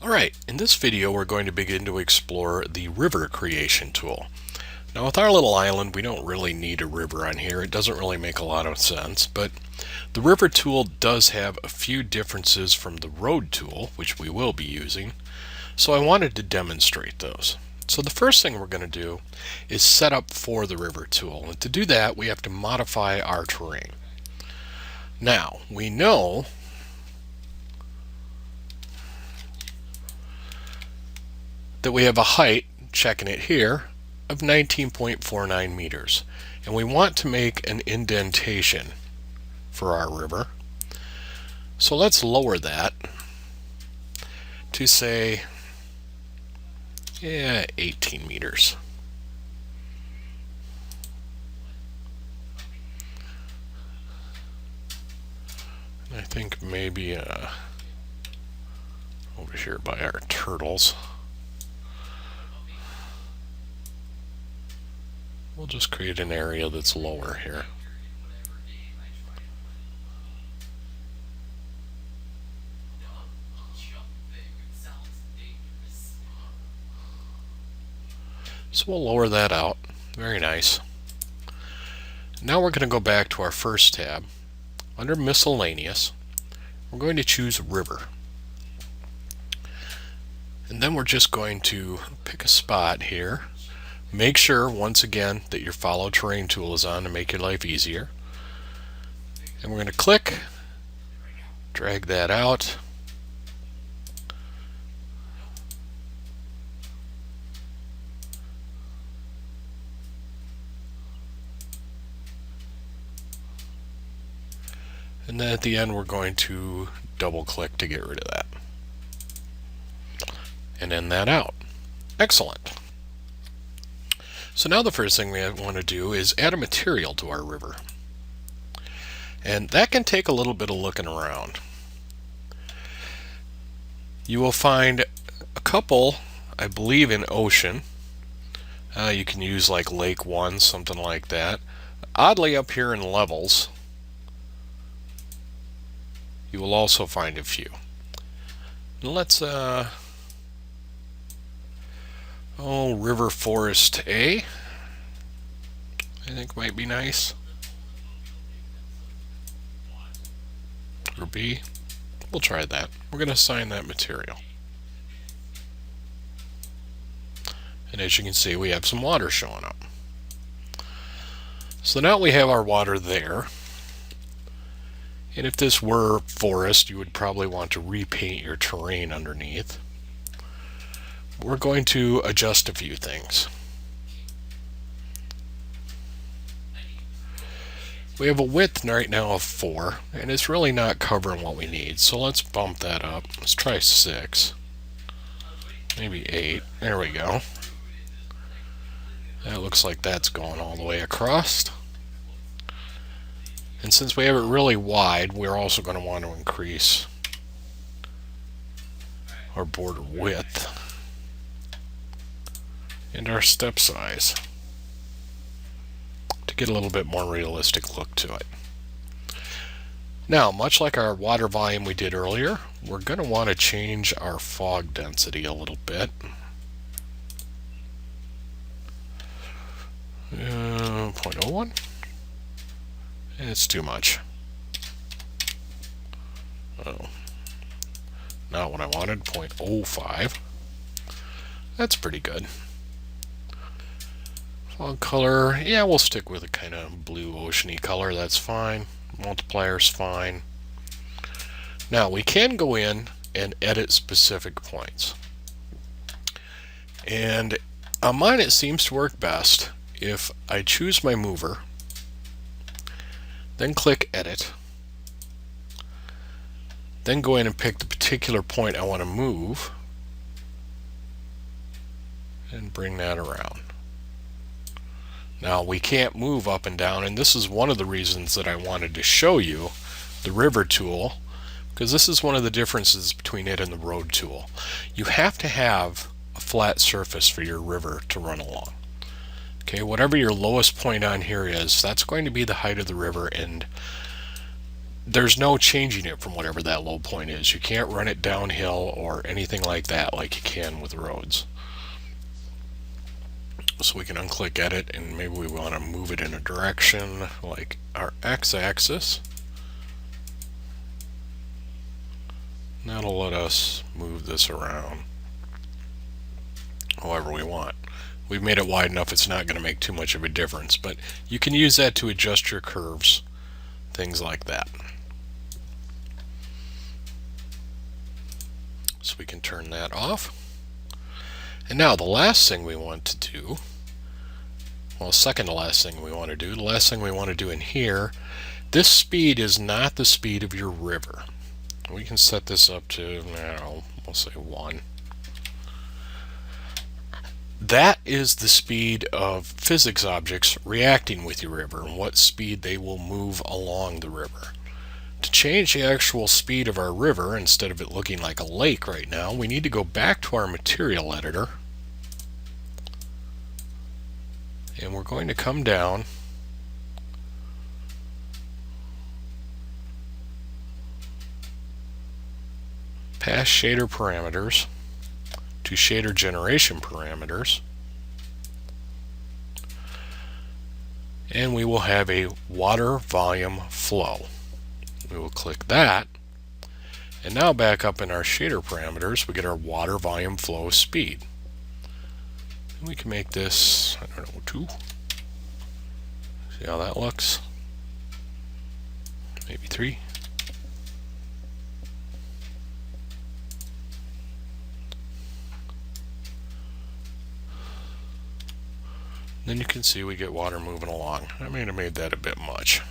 Alright, in this video we're going to begin to explore the river creation tool. Now with our little island we don't really need a river on here. It doesn't really make a lot of sense, but the river tool does have a few differences from the road tool, which we will be using, so I wanted to demonstrate those. So the first thing we're going to do is set up for the river tool, and to do that we have to modify our terrain. Now we know that we have a height, checking it here, of 19.49 meters. And we want to make an indentation for our river. So let's lower that to say 18 meters. And I think maybe over here by our turtles, we'll just create an area that's lower here. So we'll lower that out. Very nice. Now we're going to go back to our first tab. Under miscellaneous, we're going to choose river. And then we're just going to pick a spot here. Make sure, once again, that your follow terrain tool is on to make your life easier. And we're going to click, drag that out. And then at the end we're going to double click to get rid of that. And end that out. Excellent. So now the first thing we want to do is add a material to our river. And that can take a little bit of looking around. You will find a couple, I believe, in ocean. You can use like Lake 1, something like that. Oddly, up here in levels, you will also find a few. Let's River Forest A, I think might be nice. Or B. We'll try that. We're going to assign that material. And as you can see, we have some water showing up. So now we have our water there. And if this were forest, you would probably want to repaint your terrain underneath. We're going to adjust a few things. We have a width right now of 4, and it's really not covering what we need. So let's bump that up. Let's try 6. Maybe 8. There we go. That looks like that's going all the way across. And since we have it really wide, we're also going to want to increase our border width and our step size to get a little bit more realistic look to it. Now, much like our water volume we did earlier, we're going to want to change our fog density a little bit. 0.01. It's too much. Oh, not what I wanted. 0.05. That's pretty good. Fog color, yeah, we'll stick with a kind of blue oceany color. That's fine. Multiplier's fine. Now we can go in and edit specific points. And on mine it seems to work best if I choose my mover, then click Edit, then go in and pick the particular point I want to move, and bring that around. Now we can't move up and down, and this is one of the reasons that I wanted to show you the river tool, because this is one of the differences between it and the road tool. You have to have a flat surface for your river to run along. Okay, whatever your lowest point on here is, that's going to be the height of the river, and there's no changing it from whatever that low point is. You can't run it downhill or anything like that like you can with roads. So we can unclick edit, and maybe we want to move it in a direction like our x-axis. That'll let us move this around however we want. We've made it wide enough it's not going to make too much of a difference, but you can use that to adjust your curves, things like that. So we can turn that off. And now the last thing we want to do, well, second to last thing we want to do, the last thing we want to do in here, this speed is not the speed of your river. We can set this up to, I don't know, we'll say 1. That is the speed of physics objects reacting with your river and what speed they will move along the river. To change the actual speed of our river, instead of it looking like a lake right now, we need to go back to our material editor, and we're going to come down past shader parameters to shader generation parameters, and we will have a water volume flow. We will click that, and now back up in our shader parameters we get our water volume flow speed. And we can make this, I don't know, 2. See how that looks? Maybe 3. Then you can see we get water moving along. I may have made that a bit much.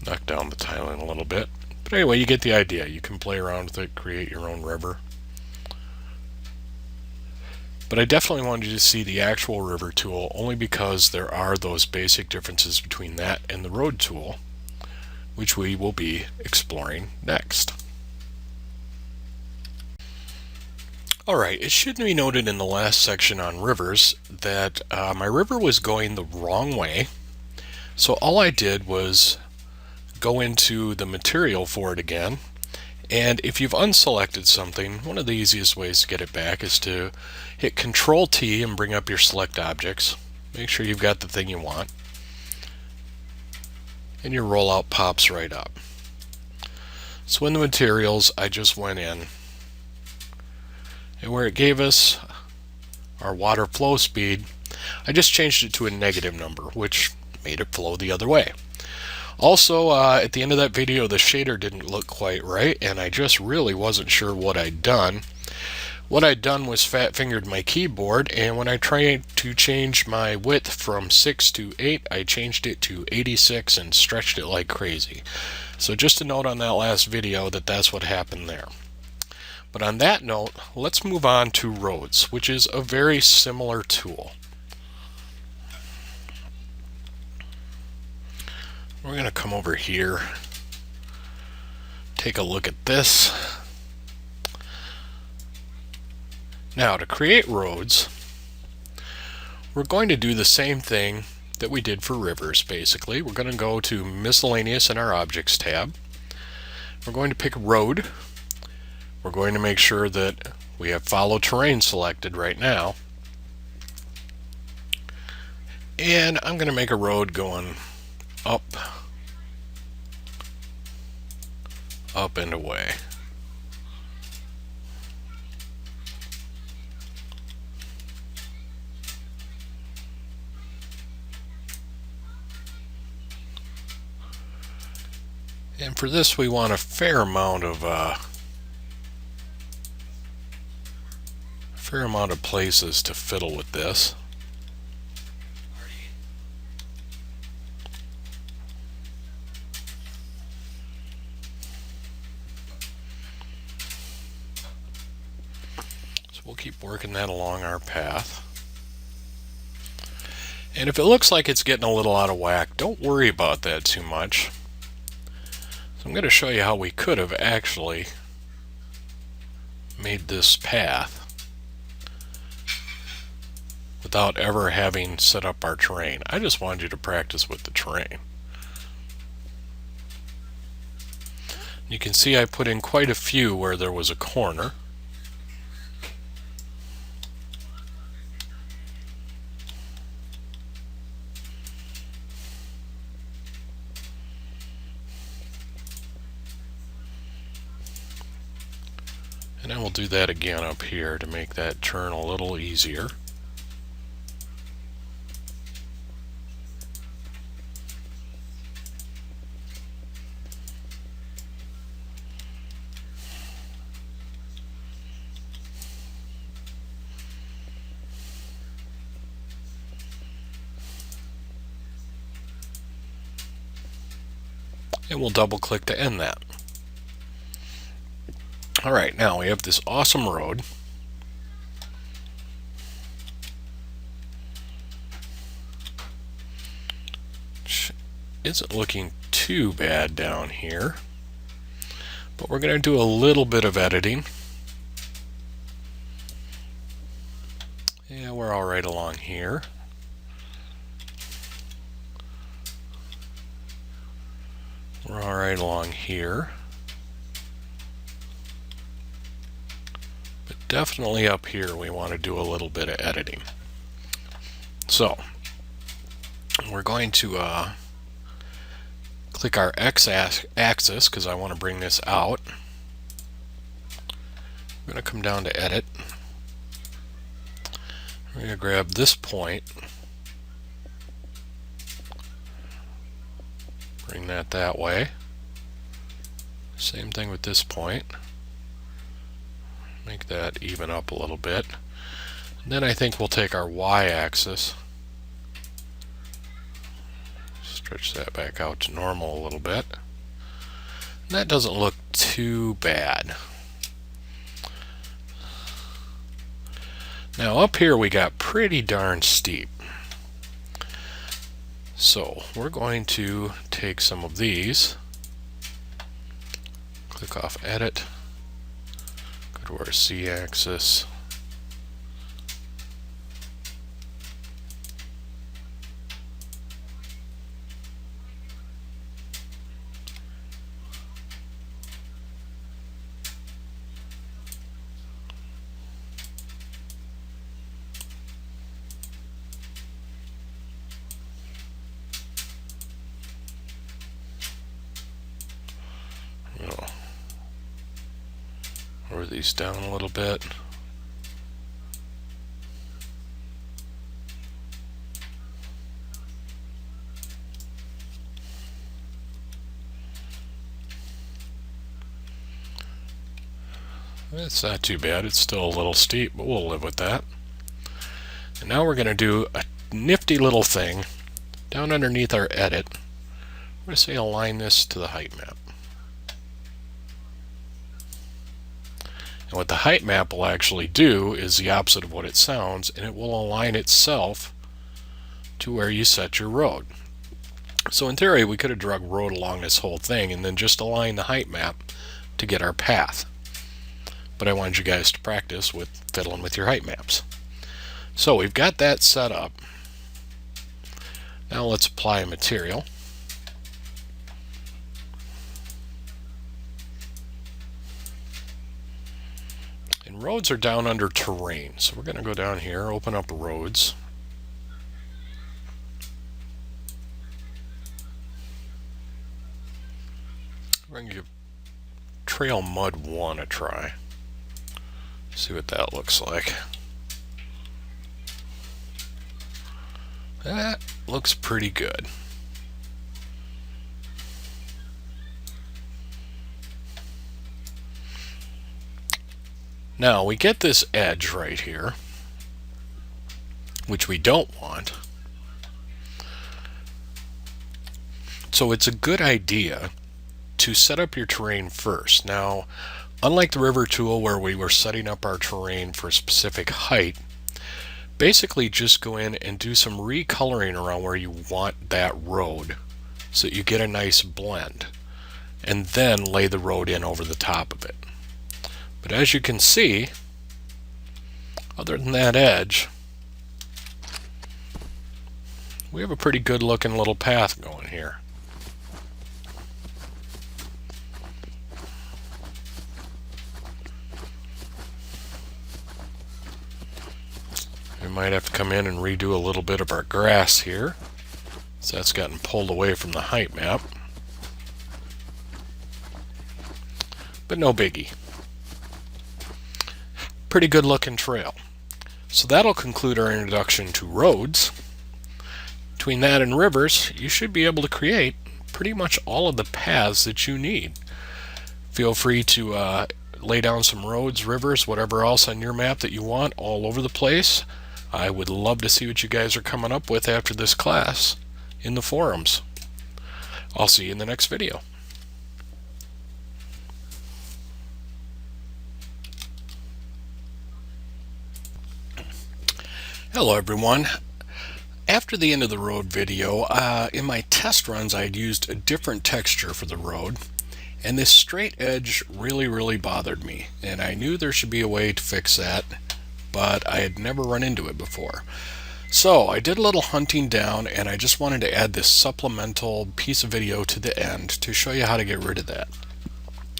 Knock down the tiling a little bit. But anyway, you get the idea. You can play around with it, create your own river. But I definitely wanted you to see the actual river tool only because there are those basic differences between that and the road tool, which we will be exploring next. Alright, it should be noted in the last section on rivers that my river was going the wrong way. So all I did was go into the material for it again, and if you've unselected something, one of the easiest ways to get it back is to hit Control T and bring up your select objects. Make sure you've got the thing you want, and your rollout pops right up. So in the materials, I just went in, and where it gave us our water flow speed, I just changed it to a negative number, which made it flow the other way. Also, at the end of that video, the shader didn't look quite right, and I just really wasn't sure what I'd done. What I'd done was fat-fingered my keyboard, and when I tried to change my width from 6 to 8, I changed it to 86 and stretched it like crazy. So just a note on that last video that that's what happened there. But on that note, let's move on to roads, which is a very similar tool. We're going to come over here, take a look at this. Now, to create roads, we're going to do the same thing that we did for rivers, basically. We're going to go to Miscellaneous in our Objects tab. We're going to pick Road. We're going to make sure that we have Follow Terrain selected right now. And I'm going to make a road going up, up and away. And for this, we want a fair amount of places to fiddle with this. we'll keep working that along our path. And if it looks like it's getting a little out of whack, don't worry about that too much. So I'm going to show you how we could have actually made this path without ever having set up our terrain. I just wanted you to practice with the terrain. You can see I put in quite a few where there was a corner. And then we'll do that again up here to make that turn a little easier. And we'll double click to end that. Alright, now we have this awesome road. Which isn't looking too bad down here. But we're going to do a little bit of editing. Yeah, we're all right along here. We're all right along here. But definitely up here we want to do a little bit of editing. So we're going to click our x-axis because I want to bring this out. I'm going to come down to edit. We're going to grab this point, bring that way. Same thing with this point. Make that even up a little bit. And then I think we'll take our y-axis, stretch that back out to normal a little bit. And that doesn't look too bad. Now up here we got pretty darn steep. So we're going to take some of these, click off edit, go to our z-axis, lower these down a little bit. It's not too bad. It's still a little steep, but we'll live with that. And now we're going to do a nifty little thing down underneath our edit. I'm going to say align this to the height map. And what the height map will actually do is the opposite of what it sounds, and it will align itself to where you set your road. So in theory, we could have drug road along this whole thing and then just align the height map to get our path. But I wanted you guys to practice with fiddling with your height maps. So we've got that set up. Now let's apply a material. And roads are down under terrain. So we're going to go down here, open up roads. We're going to give Trail Mud 1 a try. See what that looks like. That looks pretty good. Now we get this edge right here, which we don't want. So it's a good idea to set up your terrain first. Now, Unlike the river tool where we were setting up our terrain for a specific height, basically just go in and do some recoloring around where you want that road so that you get a nice blend, and then lay the road in over the top of it. But as you can see, other than that edge, we have a pretty good looking little path going here. We might have to come in and redo a little bit of our grass here, so that's gotten pulled away from the height map. But no biggie. Pretty good looking trail. So that'll conclude our introduction to roads. Between that and rivers, you should be able to create pretty much all of the paths that you need. Feel free to lay down some roads, rivers, whatever else on your map that you want all over the place. I would love to see what you guys are coming up with after this class in the forums. I'll see you in the next video. Hello everyone. After the end of the road video, in my test runs I'd used a different texture for the road, and this straight edge really bothered me, and I knew there should be a way to fix that, but I had never run into it before. So I did a little hunting down, and I just wanted to add this supplemental piece of video to the end to show you how to get rid of that.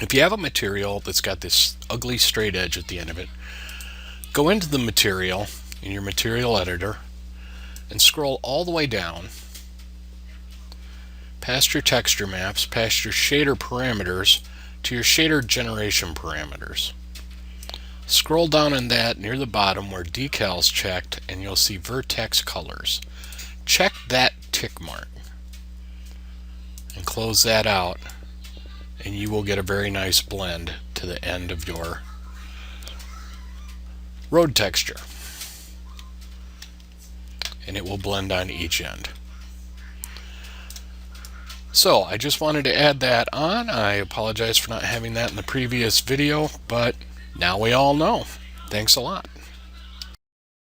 If you have a material that's got this ugly straight edge at the end of it, go into the material in your material editor and scroll all the way down past your texture maps, past your shader parameters to your shader generation parameters. Scroll down in that near the bottom where decals checked, and you'll see vertex colors. Check that tick mark and close that out, and you will get a very nice blend to the end of your road texture, and it will blend on each end. So I just wanted to add that on. I apologize for not having that in the previous video, but now we all know. Thanks a lot.